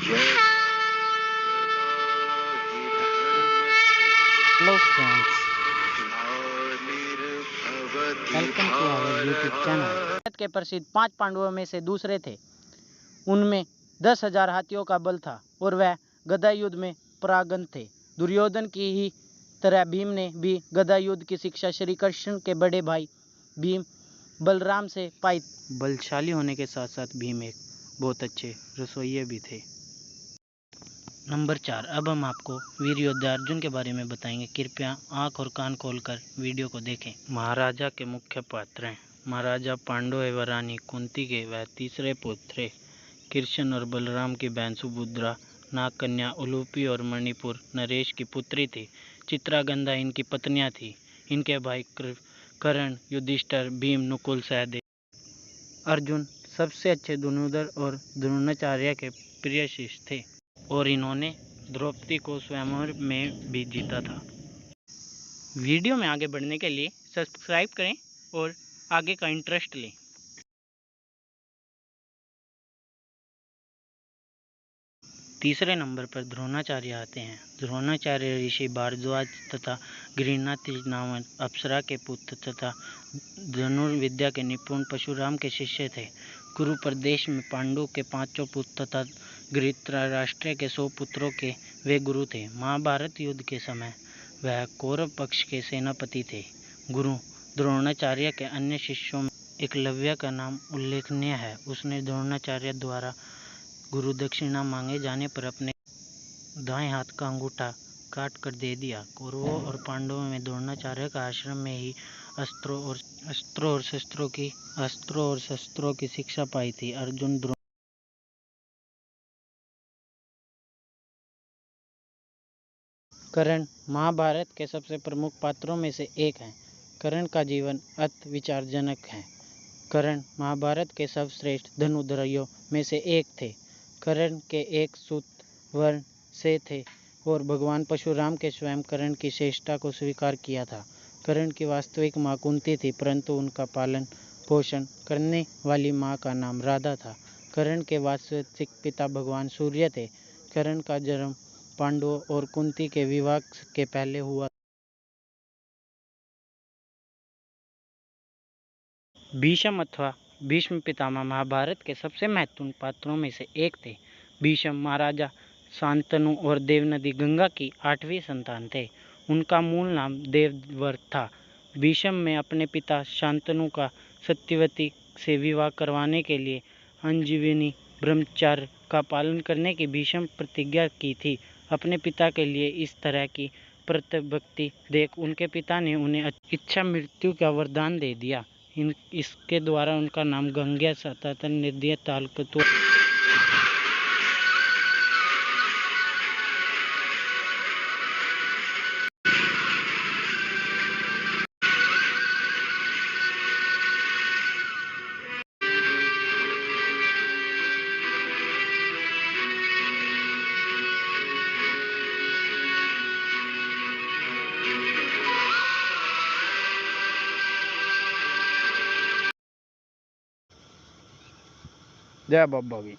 Hello friends, welcome to our YouTube channel. Bharat के प्रसिद्ध 5 पांडवों में से दूसरे थे। उनमें 10,000 हाथियों का बल था और वह गदा युद्ध में परांगण थे। दुर्योधन की ही तरह भीम ने भी गदा युद्ध की शिक्षा श्री कृष्ण के बड़े भाई भीम बलराम से पाई। बलशाली होने के साथ साथ भीम एक बहुत अच्छे रसोइये भी थे। नंबर 4। अब हम आपको वीर योद्धा अर्जुन के बारे में बताएंगे। कृपया आंख और कान खोलकर वीडियो को देखें। महाराजा के मुख्य पात्र हैं महाराजा पांडु एवं रानी कुंती के वह तीसरे पुत्र कृष्ण और बलराम की बहन सुभद्रा, नागकन्या उलूपी और मणिपुर नरेश की पुत्री थी। चित्रागंधा इनकी पत्नियां थी। इनके भाई कर्ण, युधिष्ठिर, भीम, नकुल, सहदेव। अर्जुन सबसे अच्छे धनुर्धर और द्रोणाचार्य के प्रिय शिष्य थे और इन्होंने द्रौपदी को स्वयंवर में भी जीता था। वीडियो में आगे बढ़ने के लिए सब्सक्राइब करें और आगे का इंटरेस्ट लें। तीसरे नंबर पर द्रोणाचार्य आते हैं। द्रोणाचार्य ऋषि भारद्वाज तथा गृहनाथी नामक अप्सरा के पुत्र तथा धनुर्विद्या के निपुण परशुराम के शिष्य थे। कुरु प्रदेश में पांडु के 5 पुत्र तथा धृतराष्ट्र के 100 पुत्रों के वे गुरु थे। महाभारत युद्ध के समय वह कौरव पक्ष के सेनापति थे। गुरु द्रोणाचार्य के अन्य शिष्यों में एकलव्य का नाम उल्लेखनीय है। उसने द्रोणाचार्य द्वारा गुरु दक्षिणा मांगे जाने पर अपने दाएं हाथ का अंगूठा काट कर दे दिया। कौरवों और पांडवों में द्रोणाचार्य का आश्रम में ही अस्त्रों और शस्त्रों की शिक्षा पाई थी। अर्जुन कर्ण महाभारत के सबसे प्रमुख पात्रों में से एक हैं। कर्ण का जीवन अति विचारजनक है। कर्ण महाभारत के सर्वश्रेष्ठ धनुर्धरों में से एक थे। कर्ण के एक सूत वर्ण से थे और भगवान परशुराम के स्वयं कर्ण की श्रेष्ठता को स्वीकार किया था। कर्ण की वास्तविक मां कुंती थी, परंतु उनका पालन पोषण करने वाली मां का नाम राधा था। कर्ण के वास्तविक पिता भगवान सूर्य थे। कर्ण का जन्म पांडवों और कुंती के विवाह के पहले हुआ। भीष्म अथवा भीष्म पितामह महाभारत के सबसे महत्वपूर्ण पात्रों में से एक थे। भीष्म महाराजा शांतनु और देवनदी गंगा की 8वीं संतान थे। उनका मूल नाम देवव्रत था। भीष्म में अपने पिता शांतनु का सत्यवती से विवाह करवाने के लिए अंजीवनी ब्रह्मचर्य का पालन करने की भीष्म प्रतिज्ञा की थी। अपने पिता के लिए इस तरह की प्रतिभक्ति देख उनके पिता ने उन्हें इच्छा मृत्यु का वरदान दे दिया। इसके द्वारा उनका नाम गंगा सतत निर्दय तालकत्व। जय बाबा की।